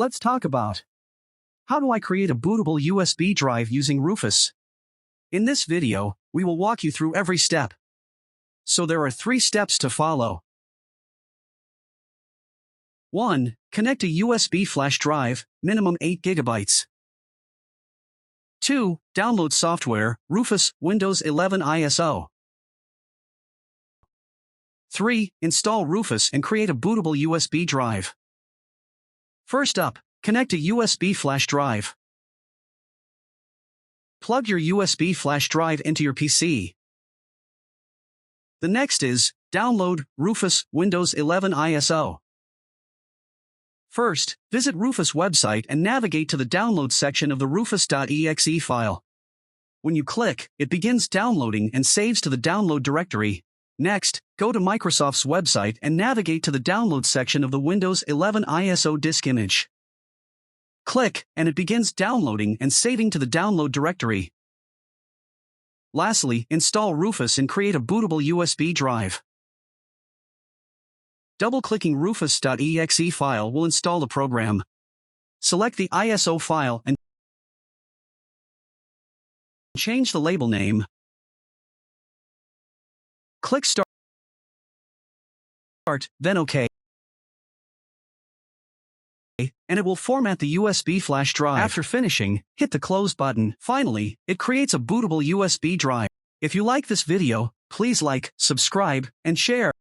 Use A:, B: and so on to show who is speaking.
A: Let's talk about how do I create a bootable USB drive using Rufus. In this video, we will walk you through every step. So there are 3 steps to follow. 1. Connect a USB flash drive, minimum 8 GB. 2. Download software, Rufus, Windows 11 ISO. 3. Install Rufus and create a bootable USB drive. First up, connect a USB flash drive. Plug your USB flash drive into your PC. The next is, download Rufus, Windows 11 ISO. First, visit Rufus website and navigate to the download section of the rufus.exe file. When you click, it begins downloading and saves to the download directory. Next, go to Microsoft's website and navigate to the download section of the Windows 11 ISO disk image. Click, and it begins downloading and saving to the download directory. Lastly, install Rufus and create a bootable USB drive. Double-clicking rufus.exe file will install the program. Select the ISO file and change the label name. Click Start, then OK. And it will format the USB flash drive. After finishing, hit the Close button. Finally, it creates a bootable USB drive. If you like this video, please like, subscribe, and share.